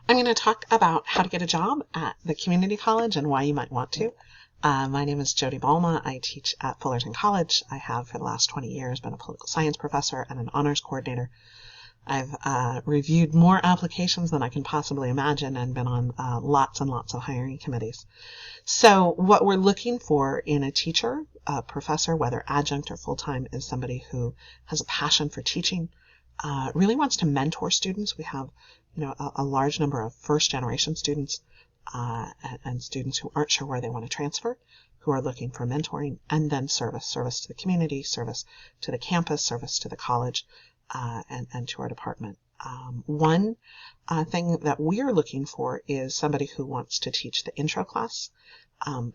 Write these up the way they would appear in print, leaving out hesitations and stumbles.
I'm going to talk about how to get a job at the community college and why you might want to. My name is Jody Balma. I teach at Fullerton College. I have for the last 20 years been a political science professor and an honors coordinator. I've reviewed more applications than I can possibly imagine and been on lots and lots of hiring committees. So what we're looking for in a teacher, a professor, whether adjunct or full-time, is somebody who has a passion for teaching, really wants to mentor students. We have a large number of first-generation students and students who aren't sure where they want to transfer, who are looking for mentoring, and then service to the community, service to the campus, service to the college, and to our department. One thing that we're looking for is somebody who wants to teach the intro class,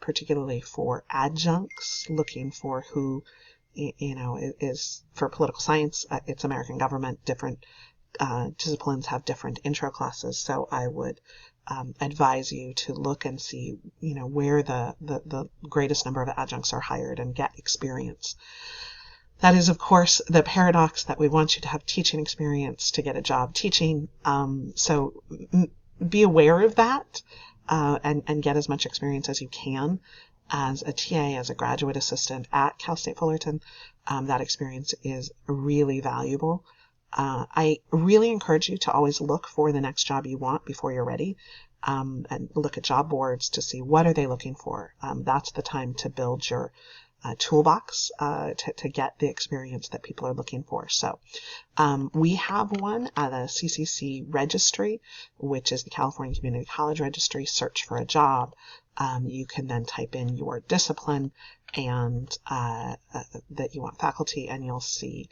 particularly for adjuncts, looking for who, is for political science. It's American government. Different disciplines have different intro classes, so I would advise you to look and see, where the greatest number of adjuncts are hired and get experience. That is, of course, the paradox that we want you to have teaching experience to get a job teaching. So be aware of that and get as much experience as you can as a TA, as a graduate assistant at Cal State Fullerton. That experience is really valuable. I really encourage you to always look for the next job you want before you're ready, and look at job boards to see what are they looking for. That's the time to build your toolbox to get the experience that people are looking for. So we have one at a CCC registry, which is the California Community College Registry. Search for a job. You can then type in your discipline and that you want faculty, and you'll see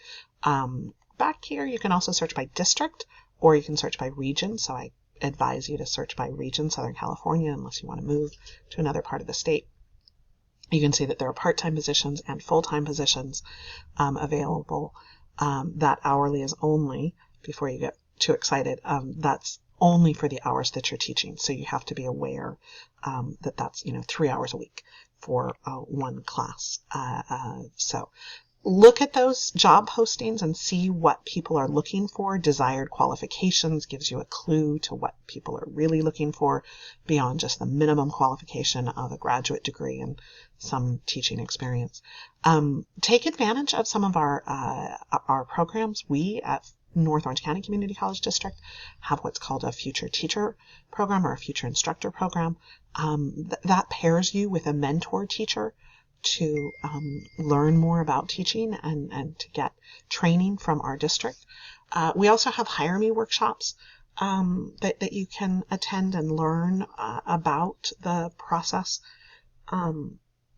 back here you can also search by district, or you can search by region. So I advise you to search by region, Southern California, unless you want to move to another part of the state. You can see that there are part-time positions and full-time positions available. That hourly is only, before you get too excited, that's only for the hours that you're teaching. So you have to be aware that that's 3 hours a week for one class. So look at those job postings and see what people are looking for. Desired qualifications gives you a clue to what people are really looking for beyond just the minimum qualification of a graduate degree and some teaching experience. Take advantage of some of our programs. We at North Orange County Community College District have what's called a future teacher program or a future instructor program. That pairs you with a mentor teacher to learn more about teaching and to get training from our district. We also have Hire Me workshops that you can attend and learn about the process.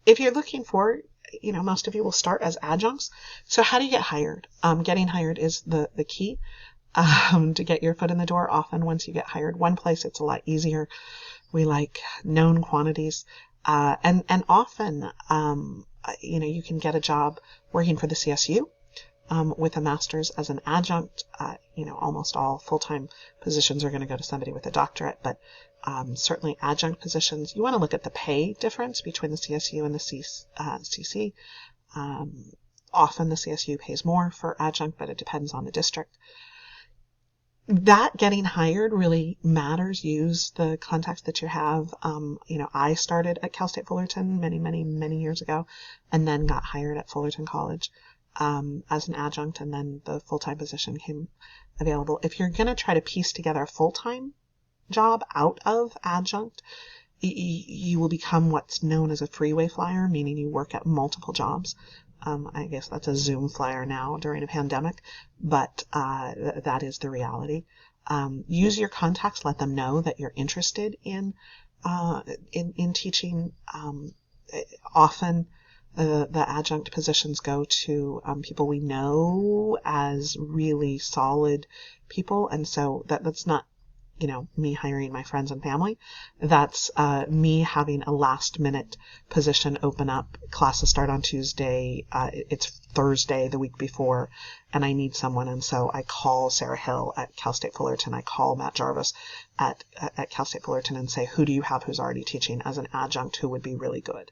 If you're looking for, most of you will start as adjuncts. So how do you get hired? Getting hired is the key to get your foot in the door. Often once you get hired one place, it's a lot easier. We like known quantities. And often, you can get a job working for the CSU with a master's as an adjunct. Almost all full-time positions are going to go to somebody with a doctorate, but certainly adjunct positions. You want to look at the pay difference between the CSU and the CC. Often the CSU pays more for adjunct, but it depends on the district. That getting hired really matters. Use the contacts that you have. I started at Cal State Fullerton many years ago, and then got hired at Fullerton College as an adjunct, and then the full-time position came available. If you're going to try to piece together a full-time job out of adjunct, you will become what's known as a freeway flyer, meaning you work at multiple jobs. I guess that's a Zoom flyer now during a pandemic, but that is the reality. Use your contacts. Let them know that you're interested in teaching. Often the adjunct positions go to people we know as really solid people, and so that's not me hiring my friends and family. That's me having a last minute position open up. Classes start on Tuesday. It's Thursday the week before, and I need someone. And so I call Sarah Hill at Cal State Fullerton. I call Matt Jarvis at Cal State Fullerton and say, who do you have who's already teaching as an adjunct who would be really good?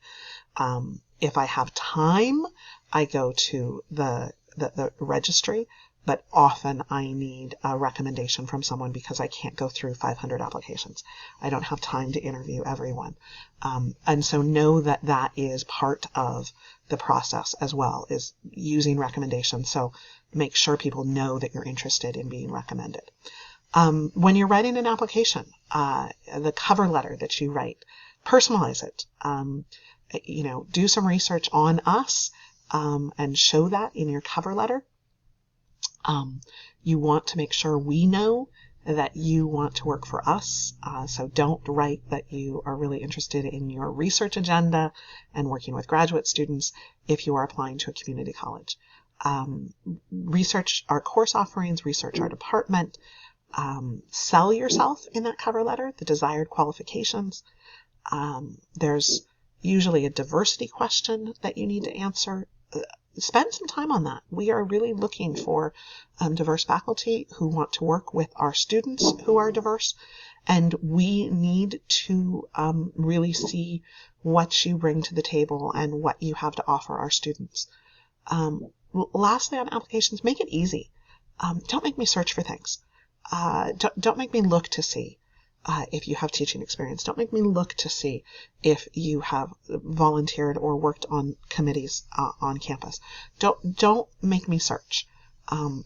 If I have time, I go to the registry but often I need a recommendation from someone because I can't go through 500 applications. I don't have time to interview everyone. And so know that that is part of the process as well, is using recommendations. So make sure people know that you're interested in being recommended. When you're writing an application, the cover letter that you write, personalize it. Do some research on us, and show that in your cover letter. You want to make sure we know that you want to work for us. So don't write that you are really interested in your research agenda and working with graduate students if you are applying to a community college. Research our course offerings, research our department, sell yourself in that cover letter, the desired qualifications. There's usually a diversity question that you need to answer. Spend some time on that. We are really looking for diverse faculty who want to work with our students who are diverse, and we need to really see what you bring to the table and what you have to offer our students. Lastly, on applications, make it easy. Don't make me search for things. Don't make me look to see if you have teaching experience. Don't make me look to see if you have volunteered or worked on committees on campus. Don't make me search.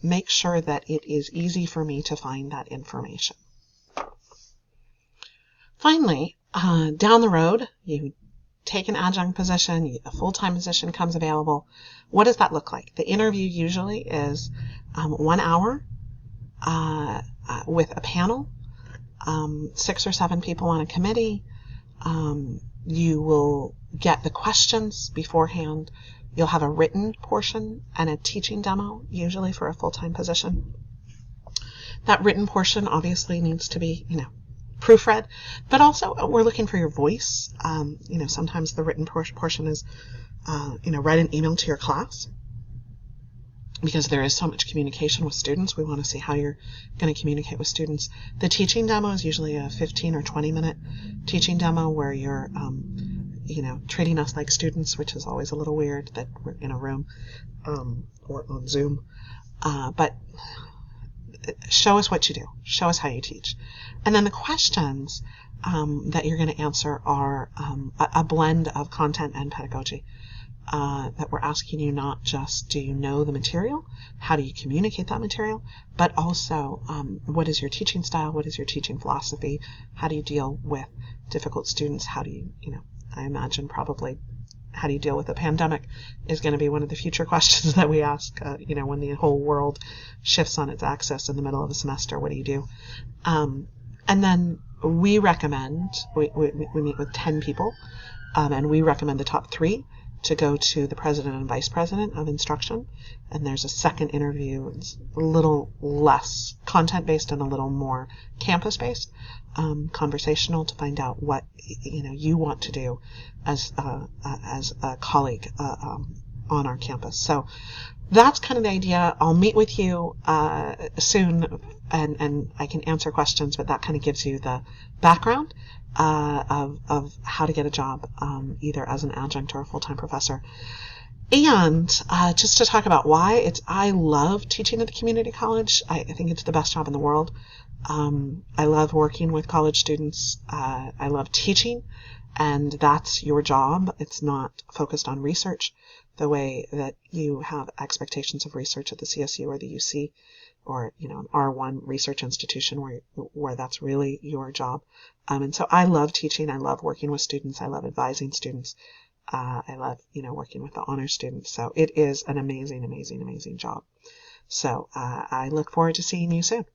Make sure that it is easy for me to find that information. Finally, down the road, you take an adjunct position, a full-time position comes available. What does that look like? The interview usually is 1 hour with a panel. 6 or 7 people on a committee. You will get the questions beforehand. You'll have a written portion and a teaching demo, usually for a full-time position. That written portion obviously needs to be, proofread, but also we're looking for your voice. Sometimes the written portion is, write an email to your class. Because there is so much communication with students, we want to see how you're going to communicate with students. The teaching demo is usually a 15 or 20 minute teaching demo where you're, treating us like students, which is always a little weird that we're in a room or on Zoom. But show us what you do. Show us how you teach. And then the questions that you're going to answer are a blend of content and pedagogy. That we're asking you not just do you know the material, how do you communicate that material, but also what is your teaching style, what is your teaching philosophy, how do you deal with difficult students, how do you, I imagine probably how do you deal with a pandemic is going to be one of the future questions that we ask, when the whole world shifts on its axis in the middle of a semester, what do you do? And then we recommend, we meet with 10 people, and we recommend the top 3 to go to the president and vice president of instruction. And there's a second interview. It's a little less content-based and a little more campus-based, conversational, to find out what you want to do as a colleague on our campus. So that's kind of the idea. I'll meet with you soon, and I can answer questions, but that kind of gives you the background of how to get a job, either as an adjunct or a full-time professor. And just to talk about why, I love teaching at the community college. I think it's the best job in the world. I love working with college students. I love teaching, and that's your job. It's not focused on research the way that you have expectations of research at the CSU or the UC, or an R1 research institution where that's really your job. And so I love teaching. I love working with students. I love advising students. I love working with the honor students. So it is an amazing, amazing, amazing job. So I look forward to seeing you soon.